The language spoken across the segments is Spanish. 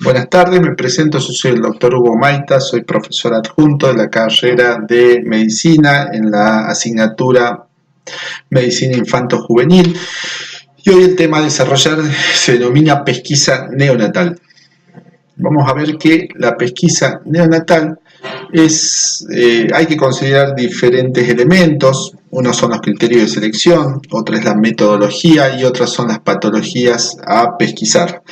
Buenas tardes, me presento, yo soy el doctor Hugo Maita, soy profesor adjunto de la carrera de Medicina en la asignatura Medicina Infanto-Juvenil y hoy el tema a desarrollar se denomina pesquisa neonatal. Vamos a ver que la pesquisa neonatal hay que considerar diferentes elementos. Unos son los criterios de selección, otra es la metodología y otras son las patologías a pesquisar.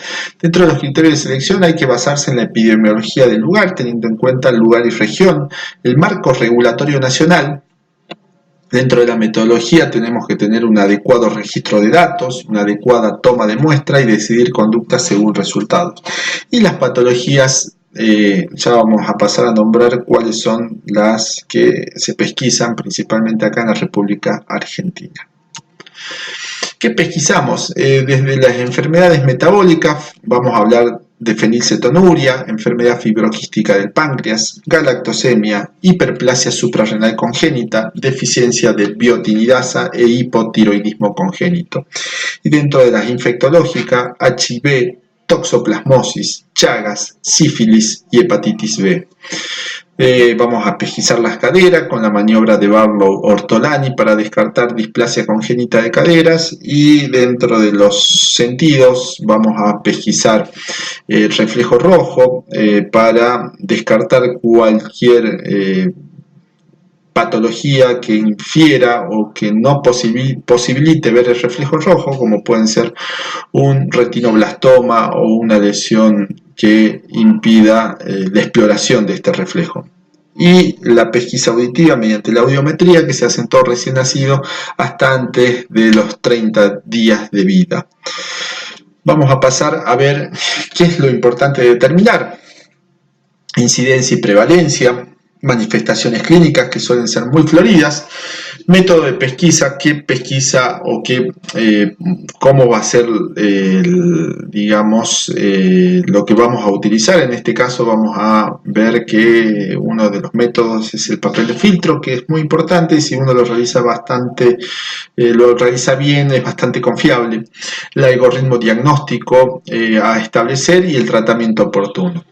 Dentro de los criterios de selección hay que basarse en la epidemiología del lugar, teniendo en cuenta el lugar y región, el marco regulatorio nacional. Dentro de la metodología tenemos que tener un adecuado registro de datos, una adecuada toma de muestra y decidir conductas según resultados. Y las patologías, ya vamos a pasar a nombrar cuáles son las que se pesquisan principalmente acá en la República Argentina. ¿Qué pesquisamos? Desde las enfermedades metabólicas vamos a hablar de fenilcetonuria, enfermedad fibroquística del páncreas, galactosemia, hiperplasia suprarrenal congénita, deficiencia de biotinidasa e hipotiroidismo congénito. Y dentro de las infectológicas, HIV, toxoplasmosis, Chagas, sífilis y hepatitis B. Vamos a pesquisar las caderas con la maniobra de Barlow-Ortolani para descartar displasia congénita de caderas, y dentro de los sentidos vamos a pesquisar el reflejo rojo para descartar cualquier patología que infiera o que no posibilite ver el reflejo rojo, como pueden ser un retinoblastoma o una lesión que impida la exploración de este reflejo. Y la pesquisa auditiva mediante la audiometría, que se hace en todo recién nacido hasta antes de los 30 días de vida. Vamos a pasar a ver qué es lo importante de determinar: incidencia y prevalencia, manifestaciones clínicas que suelen ser muy floridas, método de pesquisa, qué pesquisa o cómo va a ser lo que vamos a utilizar. En este caso vamos a ver que uno de los métodos es el papel de filtro, que es muy importante, y si uno lo realiza bien, es bastante confiable. El algoritmo diagnóstico a establecer y el tratamiento oportuno.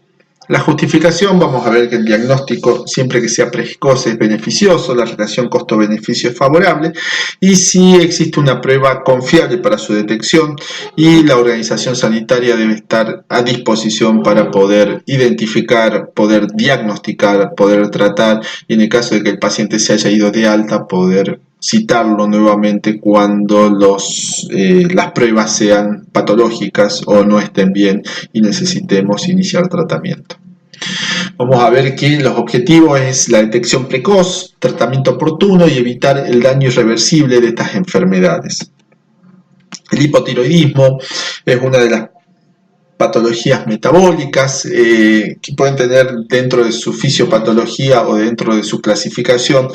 La justificación, vamos a ver que el diagnóstico, siempre que sea precoz, es beneficioso, la relación costo-beneficio es favorable, y si existe una prueba confiable para su detección, y la organización sanitaria debe estar a disposición para poder identificar, poder diagnosticar, poder tratar, y en el caso de que el paciente se haya ido de alta, poder citarlo nuevamente cuando las pruebas sean patológicas o no estén bien y necesitemos iniciar tratamiento. Vamos a ver que los objetivos es la detección precoz, tratamiento oportuno y evitar el daño irreversible de estas enfermedades. El hipotiroidismo es una de las patologías metabólicas que pueden tener dentro de su fisiopatología o dentro de su clasificación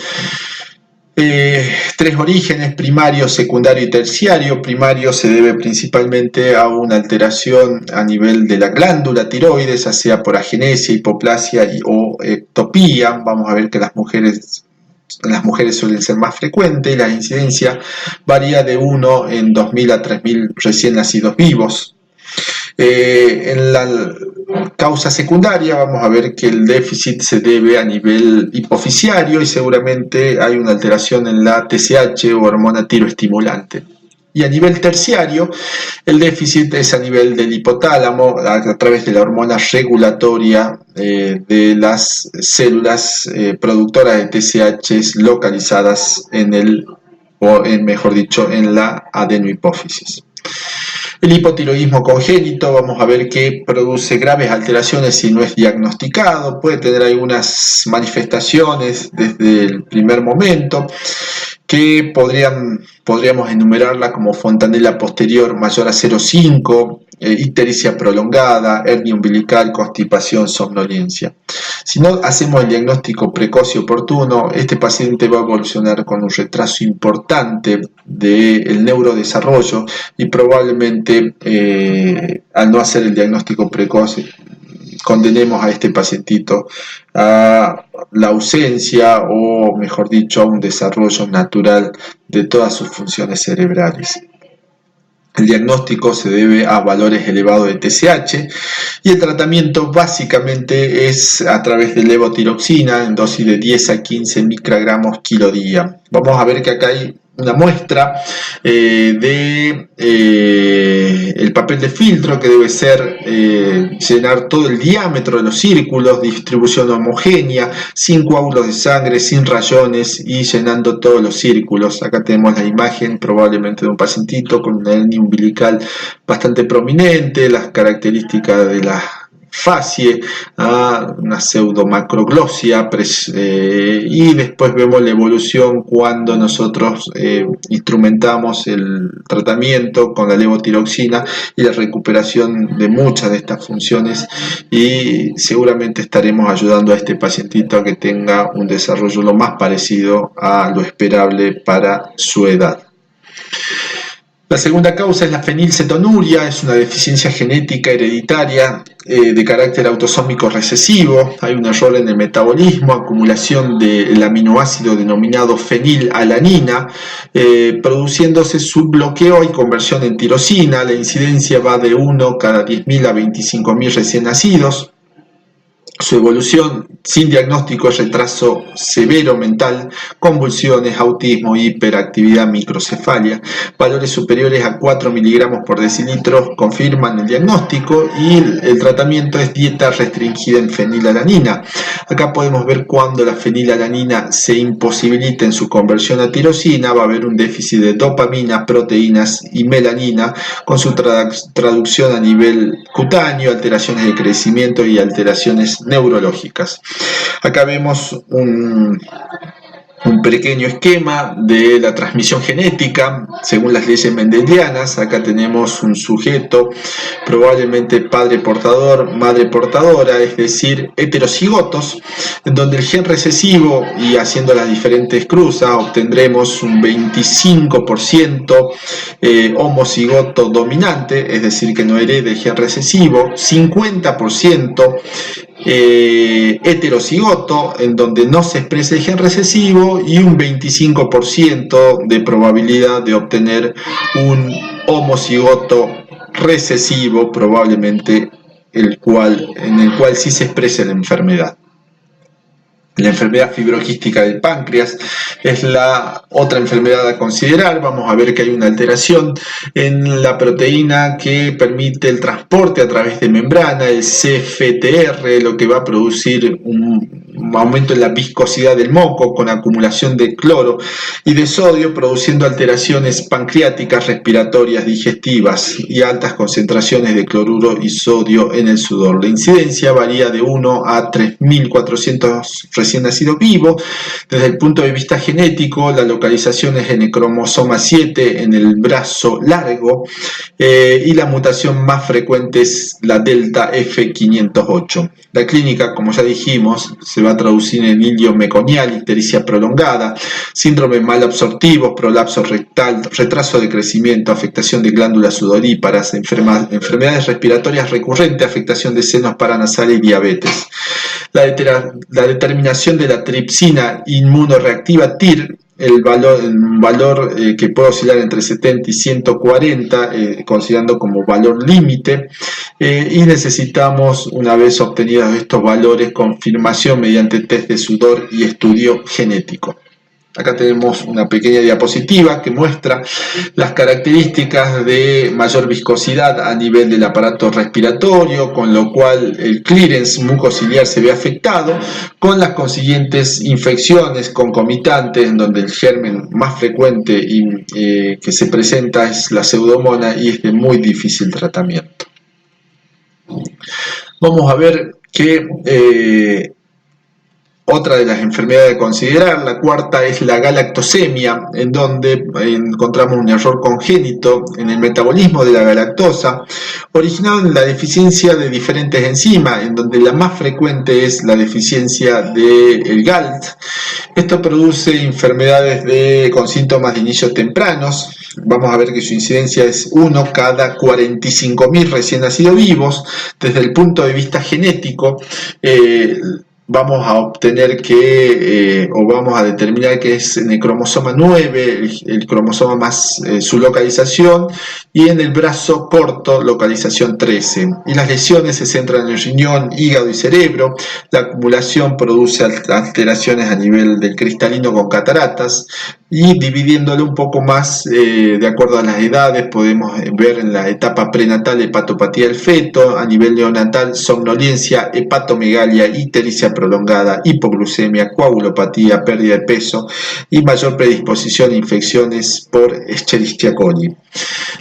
tres orígenes: primario, secundario y terciario. Primario se debe principalmente a una alteración a nivel de la glándula tiroides, ya sea por agenesia, hipoplasia o ectopía. Vamos a ver que las mujeres suelen ser más frecuentes, y la incidencia varía de 1 en 2.000 a 3.000 recién nacidos vivos. En la causa secundaria vamos a ver que el déficit se debe a nivel hipofisiario y seguramente hay una alteración en la TSH o hormona tiroestimulante. Y a nivel terciario, el déficit es a nivel del hipotálamo a través de la hormona regulatoria de las células productoras de TSH localizadas en la adenohipófisis. El hipotiroidismo congénito, vamos a ver que produce graves alteraciones si no es diagnosticado, puede tener algunas manifestaciones desde el primer momento, que podríamos enumerarla como fontanela posterior mayor a 0,5, ictericia prolongada, hernia umbilical, constipación, somnolencia. Si no hacemos el diagnóstico precoz y oportuno, este paciente va a evolucionar con un retraso importante del neurodesarrollo y probablemente al no hacer el diagnóstico precoz condenemos a este pacientito a la ausencia o, mejor dicho, a un desarrollo natural de todas sus funciones cerebrales. El diagnóstico se debe a valores elevados de TSH y el tratamiento básicamente es a través de levotiroxina en dosis de 10 a 15 microgramos kilo día. Vamos a ver que acá hay una muestra de el papel de filtro, que debe ser llenar todo el diámetro de los círculos, distribución homogénea, sin coágulos de sangre, sin rayones y llenando todos los círculos. Acá tenemos la imagen probablemente de un pacientito con una hernia umbilical bastante prominente, las características de la facie, una pseudomacroglosia, y después vemos la evolución cuando nosotros instrumentamos el tratamiento con la levotiroxina y la recuperación de muchas de estas funciones, y seguramente estaremos ayudando a este pacientito a que tenga un desarrollo lo más parecido a lo esperable para su edad. La segunda causa es la fenilcetonuria, es una deficiencia genética hereditaria de carácter autosómico recesivo. Hay un error en el metabolismo, acumulación del aminoácido denominado fenilalanina, produciéndose subbloqueo y conversión en tirosina. La incidencia va de 1 cada 10.000 a 25.000 recién nacidos. Su evolución sin diagnóstico es retraso severo mental, convulsiones, autismo, hiperactividad, microcefalia. Valores superiores a 4 miligramos por decilitro confirman el diagnóstico y el tratamiento es dieta restringida en fenilalanina. Acá podemos ver cuando la fenilalanina se imposibilita en su conversión a tirosina, va a haber un déficit de dopamina, proteínas y melanina, con su traducción a nivel cutáneo, alteraciones de crecimiento y alteraciones neurológicas. Acá vemos un pequeño esquema de la transmisión genética según las leyes mendelianas. Acá tenemos un sujeto, probablemente padre portador, madre portadora, es decir, heterocigotos, en donde el gen recesivo, y haciendo las diferentes cruzas, obtendremos un 25% homocigoto dominante, es decir, que no herede el gen recesivo, 50% heterocigoto, en donde no se expresa el gen recesivo, y un 25% de probabilidad de obtener un homocigoto recesivo, probablemente en el cual sí se expresa la enfermedad. La enfermedad fibroquística del páncreas es la otra enfermedad a considerar. Vamos a ver que hay una alteración en la proteína que permite el transporte a través de membrana, el CFTR, lo que va a producir un aumento en la viscosidad del moco con acumulación de cloro y de sodio, produciendo alteraciones pancreáticas, respiratorias, digestivas y altas concentraciones de cloruro y sodio en el sudor. La incidencia varía de 1 a 3.400 recién nacido vivo. Desde el punto de vista genético, la localización es en el cromosoma 7 en el brazo largo, y la mutación más frecuente es la delta F508. La clínica, como ya dijimos, se va a traducir en ilio meconial, ictericia prolongada, síndrome malabsortivos, prolapso rectal, retraso de crecimiento, afectación de glándulas sudoríparas, enfermedades respiratorias recurrentes, afectación de senos paranasales y diabetes. La determinación de la tripsina inmunoreactiva TIR, el valor que puede oscilar entre 70 y 140, considerando como valor límite, y necesitamos, una vez obtenidos estos valores, confirmación mediante test de sudor y estudio genético. Acá tenemos una pequeña diapositiva que muestra las características de mayor viscosidad a nivel del aparato respiratorio, con lo cual el clearance mucociliar se ve afectado, con las consiguientes infecciones concomitantes, en donde el germen más frecuente que se presenta es la pseudomonas y es de muy difícil tratamiento. Vamos a ver que otra de las enfermedades a considerar, la cuarta, es la galactosemia, en donde encontramos un error congénito en el metabolismo de la galactosa, originado en la deficiencia de diferentes enzimas, en donde la más frecuente es la deficiencia del GALT. Esto produce enfermedades con síntomas de inicio tempranos. Vamos a ver que su incidencia es 1 cada 45.000 recién nacidos vivos. Desde el punto de vista genético, vamos a obtener que, o vamos a determinar que es en el cromosoma 9, el cromosoma más su localización, y en el brazo corto, localización 13. Y las lesiones se centran en el riñón, hígado y cerebro. La acumulación produce alteraciones a nivel del cristalino con cataratas, y dividiéndolo un poco más de acuerdo a las edades, podemos ver en la etapa prenatal hepatopatía del feto, a nivel neonatal somnolencia, hepatomegalia, ictericia prolongada, hipoglucemia, coagulopatía, pérdida de peso y mayor predisposición a infecciones por Escherichia coli.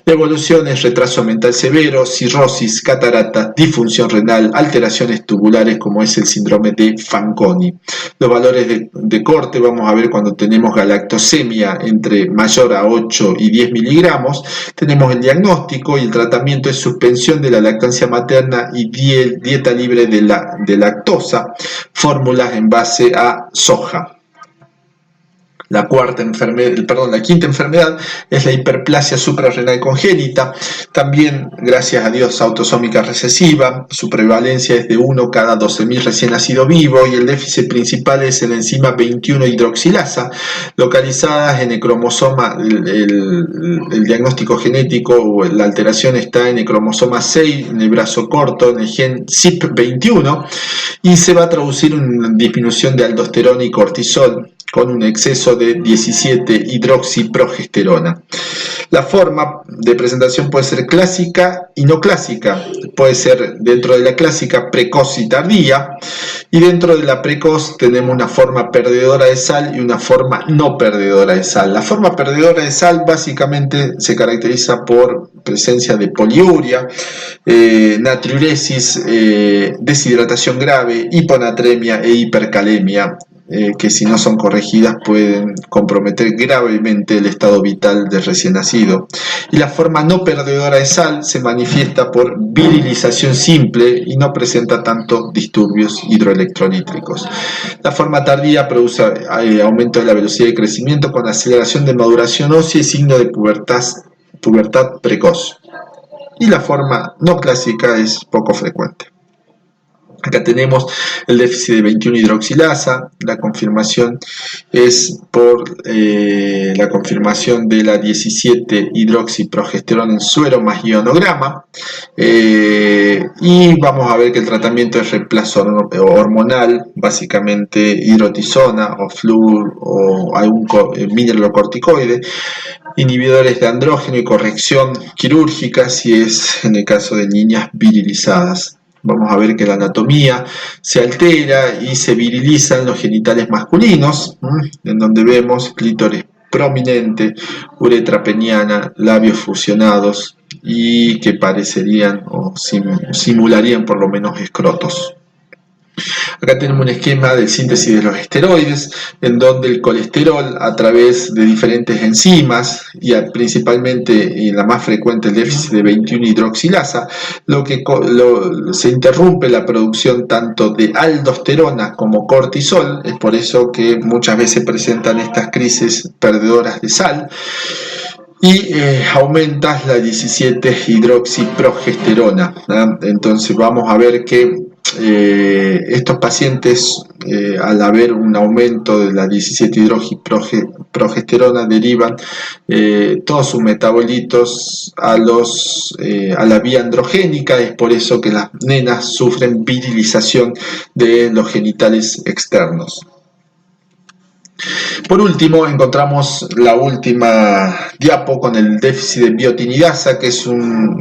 La evolución es retraso mental severo, cirrosis, catarata, disfunción renal, alteraciones tubulares como es el síndrome de Fanconi. Los valores de corte vamos a ver cuando tenemos galactosemia entre mayor a 8 y 10 miligramos. Tenemos el diagnóstico y el tratamiento es suspensión de la lactancia materna y dieta libre de lactosa, fórmulas en base a soja. La quinta enfermedad es la hiperplasia suprarrenal congénita, también gracias a Dios autosómica recesiva. Su prevalencia es de 1 cada 12.000 recién nacido vivo y el déficit principal es en la enzima 21 hidroxilasa, localizadas en el cromosoma. El diagnóstico genético o la alteración está en el cromosoma 6, en el brazo corto, en el gen CYP21, y se va a traducir en una disminución de aldosterona y cortisol, con un exceso de 17-hidroxiprogesterona. La forma de presentación puede ser clásica y no clásica. Puede ser dentro de la clásica precoz y tardía, y dentro de la precoz tenemos una forma perdedora de sal y una forma no perdedora de sal. La forma perdedora de sal básicamente se caracteriza por presencia de poliuria, natriuresis, deshidratación grave, hiponatremia e hipercalemia, que si no son corregidas pueden comprometer gravemente el estado vital del recién nacido. Y la forma no perdedora de sal se manifiesta por virilización simple y no presenta tanto disturbios hidroelectrolíticos. La forma tardía produce aumento de la velocidad de crecimiento con aceleración de maduración ósea y signo de pubertad precoz. Y la forma no clásica es poco frecuente. Acá tenemos el déficit de 21 hidroxilasa. La confirmación es por la confirmación de la 17 hidroxiprogesterona en suero más ionograma, y vamos a ver que el tratamiento es reemplazo hormonal, básicamente hidrotisona o flúor o algún mineralocorticoide, inhibidores de andrógeno y corrección quirúrgica si es en el caso de niñas virilizadas. Vamos a ver que la anatomía se altera y se virilizan los genitales masculinos, en donde vemos clítoris prominente, uretra peniana, labios fusionados y que parecerían o simularían por lo menos escrotos. Acá tenemos un esquema de síntesis de los esteroides, en donde el colesterol, a través de diferentes enzimas, y principalmente y la más frecuente el déficit de 21 hidroxilasa, se interrumpe la producción tanto de aldosterona como cortisol. Es por eso que muchas veces presentan estas crisis perdedoras de sal, y aumenta la 17 hidroxiprogesterona, ¿no? Entonces vamos a ver que estos pacientes, al haber un aumento de la 17 hidroxiprogesterona, derivan todos sus metabolitos a la vía androgénica. Es por eso que las nenas sufren virilización de los genitales externos. Por último, encontramos la última diapo con el déficit de biotinidasa, que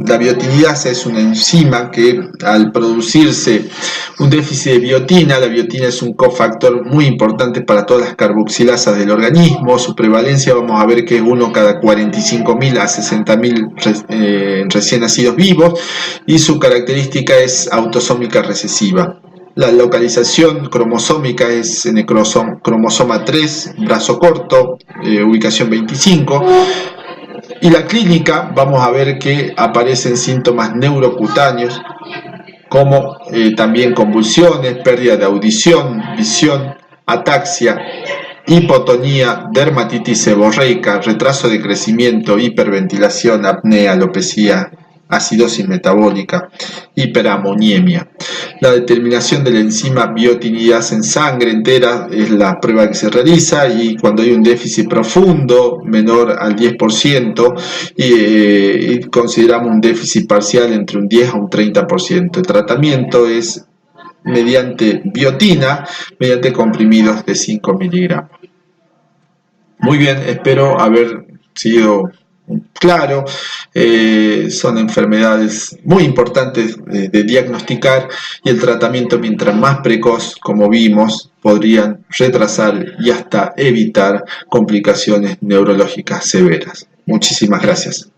la biotinidasa es una enzima que, al producirse un déficit de biotina, la biotina es un cofactor muy importante para todas las carboxilasas del organismo. Su prevalencia vamos a ver que es 1 cada 45.000 a 60.000 recién nacidos vivos, y su característica es autosómica recesiva. La localización cromosómica es en el cromosoma 3, brazo corto, ubicación 25. Y la clínica, vamos a ver que aparecen síntomas neurocutáneos, como también convulsiones, pérdida de audición, visión, ataxia, hipotonía, dermatitis seborreica, retraso de crecimiento, hiperventilación, apnea, alopecia acidosis metabólica, hiperamoniemia. La determinación de la enzima biotinidasa en sangre entera es la prueba que se realiza, y cuando hay un déficit profundo menor al 10%, y consideramos un déficit parcial entre un 10 a un 30%. El tratamiento es mediante biotina, mediante comprimidos de 5 miligramos. Muy bien, espero haber sido claro. Son enfermedades muy importantes de diagnosticar, y el tratamiento, mientras más precoz, como vimos, podrían retrasar y hasta evitar complicaciones neurológicas severas. Muchísimas gracias.